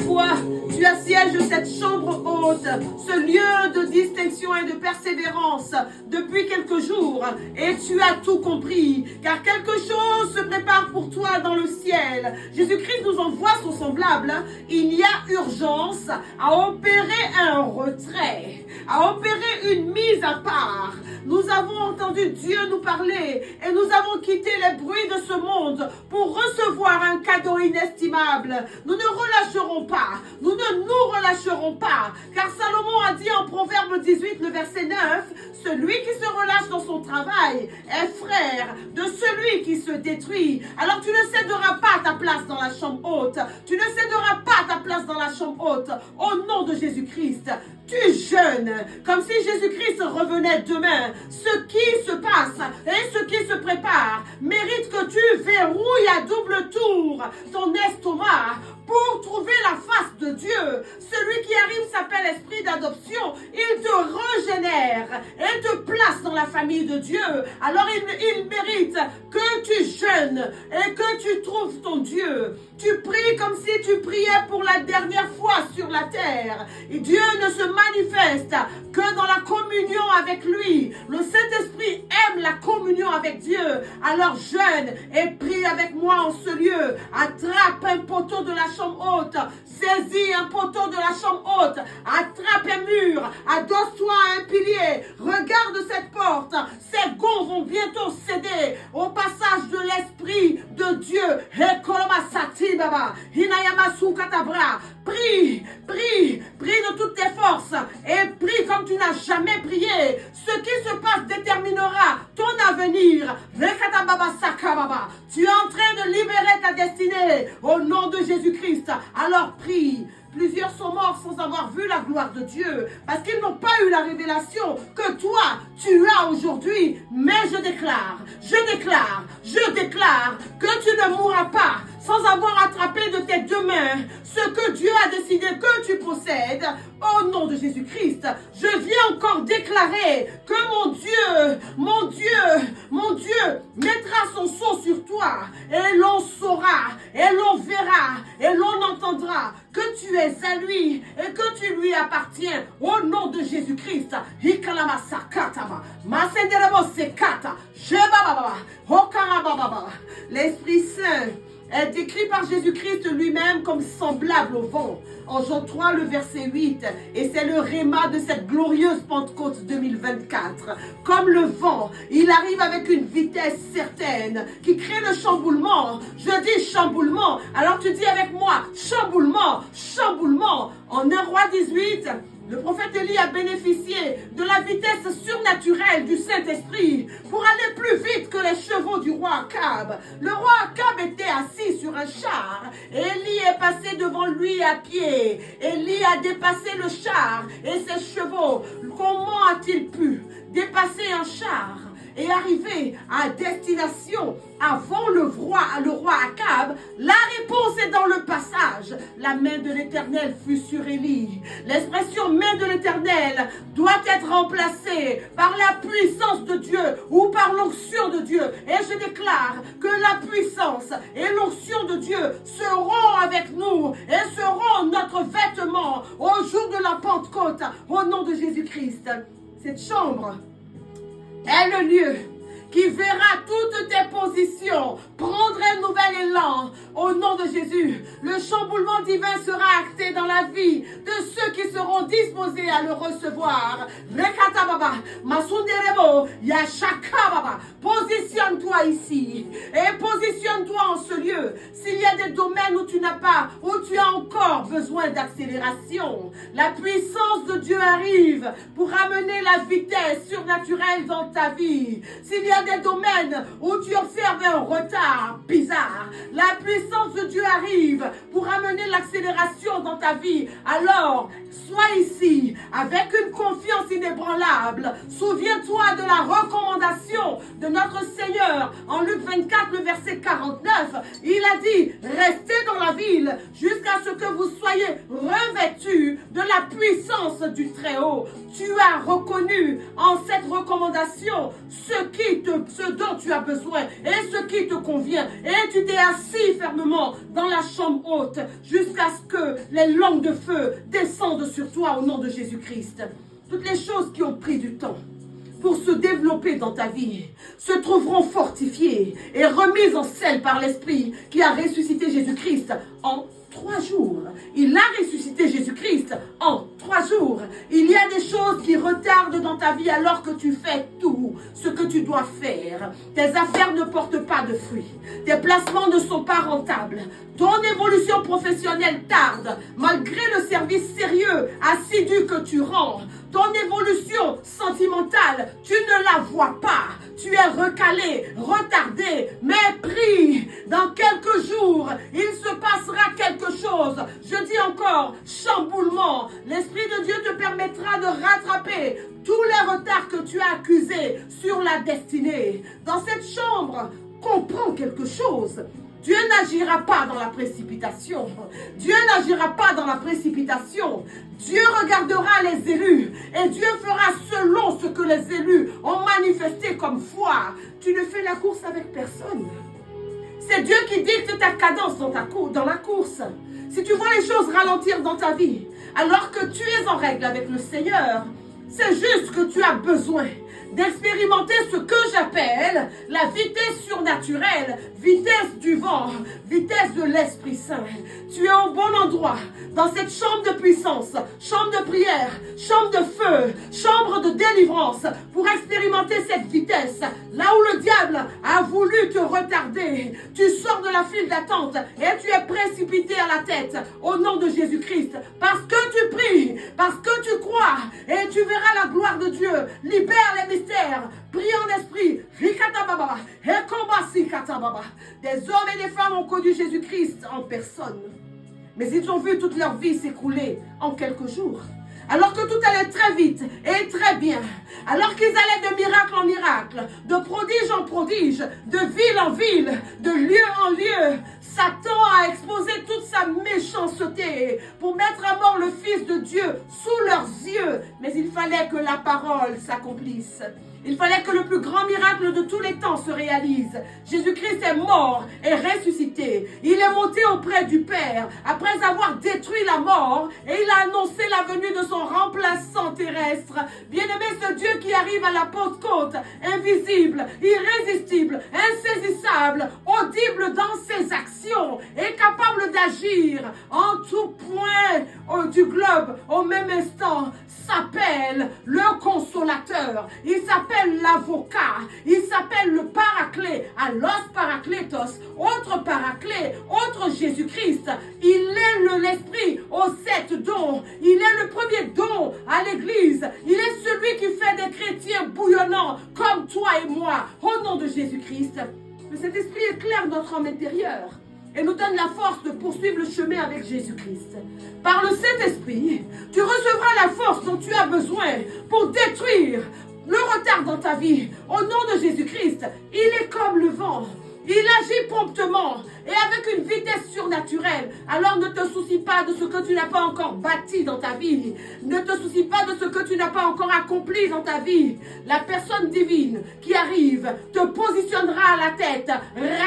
toi, tu assièges cette chambre haute, ce lieu de distinction et de persévérance depuis quelques jours, et tu as tout compris, car quelque chose se prépare pour toi dans le ciel. Jésus-Christ nous envoie son semblable. Il y a urgence à opérer un retrait, à opérer une mise à part. Nous avons entendu Dieu nous parler et nous avons quitté les bruits de ce monde pour recevoir un cadeau inestimable. Nous ne relâcherons pas, nous ne nous relâcherons pas, car Salomon a dit en Proverbe 18, le verset 9, celui qui se relâche dans son travail est frère de celui qui se détruit. Alors tu ne céderas pas ta place dans la chambre haute, tu ne céderas pas ta place dans la chambre haute, au nom de Jésus-Christ. Tu jeûnes, comme si Jésus-Christ revenait demain. Ce qui se passe et ce qui se prépare mérite que tu verrouilles à double tour ton estomac pour trouver la face de Dieu. Celui qui arrive s'appelle esprit d'adoption. Il te régénère et te place dans la famille de Dieu. Alors il mérite que tu jeûnes et que tu trouves ton Dieu. Tu pries comme si tu priais pour la dernière fois sur la terre. Et Dieu ne se manifeste que dans la communion avec lui. Le Saint-Esprit aime la communion avec Dieu. Alors jeûne et prie avec moi en ce lieu. Attrape un poteau de la chambre haute. Saisis un poteau de la chambre haute. Attrape un mur. Adosse-toi à un pilier. Regarde cette porte. Ces gonds vont bientôt céder au passage de l'Esprit de Dieu. Prie, prie, prie de toutes tes forces et prie comme tu n'as jamais prié. Ce qui se passe déterminera ton avenir. Tu es en train de libérer ta destinée au nom de Jésus-Christ. Alors prie. Plusieurs sont morts sans avoir vu la gloire de Dieu parce qu'ils n'ont pas eu la révélation que toi, tu as aujourd'hui. Mais je déclare que tu ne mourras pas sans avoir attrapé de tes deux mains ce que Dieu a décidé que tu possèdes. Au nom de Jésus-Christ, je viens encore déclarer que mon Dieu mettra son sceau sur toi et l'on saura, et l'on verra, et l'on entendra que tu es à lui et que tu lui appartiens. Au nom de Jésus-Christ, l'Esprit Saint est décrit par Jésus-Christ lui-même comme semblable au vent. En Jean 3, le verset 8. Et c'est le réma de cette glorieuse Pentecôte 2024. Comme le vent, il arrive avec une vitesse certaine qui crée le chamboulement. Je dis chamboulement. Alors tu dis avec moi, chamboulement, chamboulement. En 1 Roi 18, le prophète Élie a bénéficié de la vitesse surnaturelle du Saint-Esprit pour aller plus vite que les chevaux du roi Akab. Le roi Akab était assis sur un char et Élie est passé devant lui à pied. Élie a dépassé le char et ses chevaux. Comment a-t-il pu dépasser un char et arriver à destination avant le roi Akab? La réponse est dans le passage. La main de l'Éternel fut sur Élie. L'expression main de l'Éternel doit être remplacée par la puissance de Dieu ou par l'onction de Dieu. Et je déclare que la puissance et l'onction de Dieu seront avec nous et seront notre vêtement au jour de la Pentecôte au nom de Jésus-Christ. Cette chambre est le lieu qui verra toutes tes positions prendre un nouvel élan au nom de Jésus. Le chamboulement divin sera acté dans la vie de ceux qui seront disposés à le recevoir. Positionne-toi ici et positionne-toi en ce lieu. S'il y a des domaines où tu n'as pas, où tu as encore besoin d'accélération, la puissance de Dieu arrive pour amener la vitesse surnaturelle dans ta vie. S'il y a des domaines où tu observes un retard bizarre, la puissance de Dieu arrive pour amener l'accélération dans ta vie. Alors, sois ici avec une confiance inébranlable. Souviens-toi de la recommandation de notre Seigneur en Luc 24, le verset 49. Il a dit, restez dans la ville, jusqu'à ce que vous soyez revêtus de la puissance du Très-Haut. Tu as reconnu en cette recommandation ce dont tu as besoin et ce qui te convient. Et tu t'es assis fermement dans la chambre haute jusqu'à ce que les langues de feu descendent sur toi au nom de Jésus-Christ. Toutes les choses qui ont pris du temps pour se développer dans ta vie se trouveront fortifiées et remises en selle par l'Esprit qui a ressuscité Jésus-Christ en 3 jours. Il a ressuscité Jésus-Christ en 3 jours. Il y a des choses qui retardent dans ta vie alors que tu fais tout ce que tu dois faire. Tes affaires ne portent pas de fruits. Tes placements ne sont pas rentables. Ton évolution professionnelle tarde malgré le service sérieux, assidu que tu rends. Ton évolution sentimentale, tu ne la vois pas. Tu es recalé, retardé, mais prie. Dans quelques jours, il se passera quelque chose. Je dis encore, chamboulement. L'Esprit de Dieu te permettra de rattraper tous les retards que tu as accusés sur la destinée. Dans cette chambre, comprends quelque chose. Dieu n'agira pas dans la précipitation. Dieu n'agira pas dans la précipitation. Dieu regardera les élus et Dieu fera selon ce que les élus ont manifesté comme foi. Tu ne fais la course avec personne. C'est Dieu qui dicte ta cadence dans la course. Si tu vois les choses ralentir dans ta vie, alors que tu es en règle avec le Seigneur, c'est juste que tu as besoin d'expérimenter ce que j'appelle la vitesse surnaturelle, vitesse du vent, vitesse de l'Esprit Saint. Tu es au bon endroit, dans cette chambre de puissance, chambre de prière, chambre de feu, chambre de délivrance, pour expérimenter cette vitesse. Là où le diable a voulu te retarder, tu sors de la file d'attente et tu es précipité à la tête au nom de Jésus-Christ. Parce que tu pries, parce que tu crois, et tu verras la gloire de Dieu. Libère les mystères, prie en esprit. Des hommes et des femmes ont connu Jésus-Christ en personne, mais ils ont vu toute leur vie s'écrouler en quelques jours. Alors que tout allait très vite et très bien, alors qu'ils allaient de miracle en miracle, de prodige en prodige, de ville en ville, de lieu en lieu, Satan a exposé toute sa méchanceté pour mettre à mort le Fils de Dieu sous leurs yeux. Mais il fallait que la parole s'accomplisse. Il fallait que le plus grand miracle de tous les temps se réalise. Jésus-Christ est mort et ressuscité. Il est monté auprès du Père après avoir détruit la mort et il a annoncé la venue de son remplaçant terrestre. Bien-aimé, ce Dieu qui arrive à la Pentecôte, invisible, irrésistible, insaisissable, audible dans ses actions et capable d'agir en tout point du globe au même instant, s'appelle le consolateur, il s'appelle l'avocat, il s'appelle le paraclet, allos parakletos, autre paraclet, autre Jésus-Christ. Il est l'esprit aux 7 dons, il est le premier don à l'église, il est celui qui fait des chrétiens bouillonnants comme toi et moi, au nom de Jésus-Christ. Mais cet esprit éclaire notre homme intérieur et nous donne la force de poursuivre le chemin avec Jésus-Christ. Par le Saint-Esprit, tu recevras la force dont tu as besoin pour détruire le retard dans ta vie. Au nom de Jésus-Christ, il est comme le vent. Il agit promptement et avec une vitesse surnaturelle. Alors ne te soucie pas de ce que tu n'as pas encore bâti dans ta vie. Ne te soucie pas de ce que tu n'as pas encore accompli dans ta vie. La personne divine qui arrive te positionnera à la tête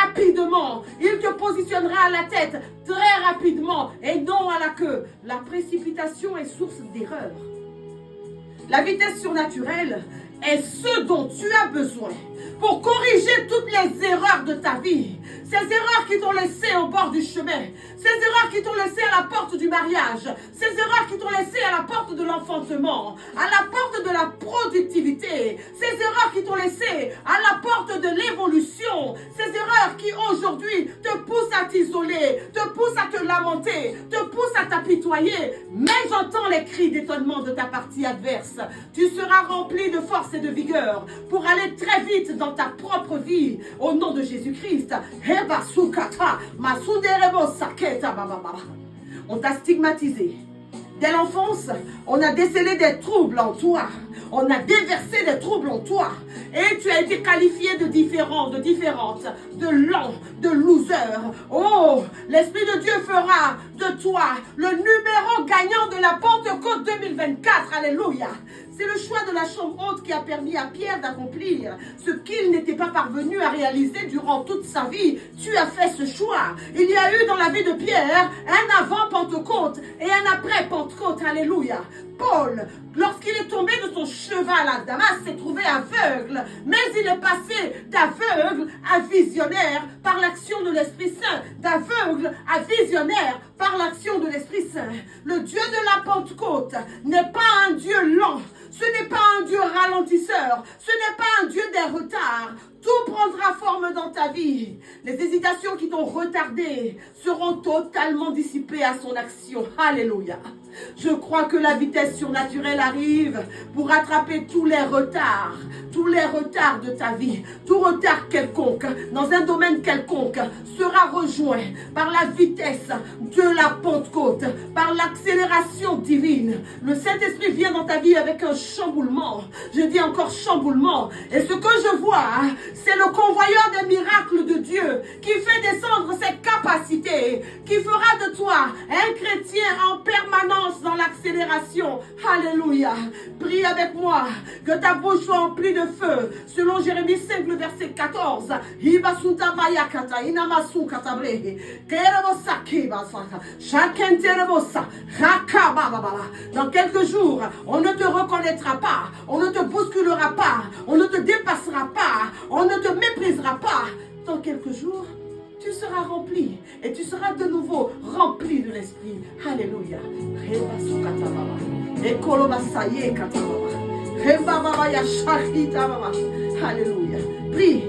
rapidement. Il te positionnera à la tête très rapidement et non à la queue. La précipitation est source d'erreur. La vitesse surnaturelle est ce dont tu as besoin pour corriger toutes les erreurs de ta vie. Ces erreurs qui t'ont laissé au bord du chemin. Ces erreurs qui t'ont laissé à la porte du mariage. Ces erreurs qui t'ont laissé à la porte de l'enfantement. À la porte de la productivité. Ces erreurs qui t'ont laissé à la porte de l'évolution. Ces erreurs qui aujourd'hui te poussent à t'isoler, te poussent à te lamenter, te poussent à t'apitoyer. Mais j'entends les cris d'étonnement de ta partie adverse. Tu seras rempli de force et de vigueur pour aller très vite dans ta propre vie au nom de Jésus-Christ. On t'a stigmatisé, Dès l'enfance, on a décelé des troubles en toi. On a déversé des troubles en toi. Et tu as été qualifié de différent, de différente, de lent, de loser. Oh, l'Esprit de Dieu fera de toi le numéro gagnant de la Pentecôte 2024. Alléluia. C'est le choix de la chambre haute qui a permis à Pierre d'accomplir ce qu'il n'était pas parvenu à réaliser durant toute sa vie. Tu as fait ce choix. Il y a eu dans la vie de Pierre un avant Pentecôte et un après Pentecôte. Alléluia. Paul, lorsqu'il est tombé de son cheval à Damas, s'est trouvé aveugle. Mais il est passé d'aveugle à visionnaire par l'action de l'Esprit Saint. D'aveugle à visionnaire par l'action de l'Esprit Saint. Le Dieu de la Pentecôte n'est pas un Dieu lent. Ce n'est pas un Dieu ralentisseur. Ce n'est pas un Dieu des retards. Tout prendra forme dans ta vie. Les hésitations qui t'ont retardé seront totalement dissipées à son action. Alléluia. Je crois que la vitesse surnaturelle arrive pour rattraper tous les retards de ta vie. Tout retard quelconque, dans un domaine quelconque, sera rejoint par la vitesse de la Pentecôte, par l'accélération divine. Le Saint-Esprit vient dans ta vie avec un chamboulement. Je dis encore chamboulement. Et ce que je vois, c'est le convoyeur des miracles de Dieu qui fait descendre ses capacités, qui fera de toi un chrétien en permanence dans l'accélération. Alléluia. Prie avec moi que ta bouche soit emplie de feu. Selon Jérémie 5, le verset 14. Dans quelques jours, on ne te reconnaîtra pas, on ne te bousculera pas, on ne te dépassera pas, on ne te méprisera pas. Dans quelques jours, tu seras rempli et tu seras de nouveau rempli de l'Esprit. Alléluia. Alléluia. Prie.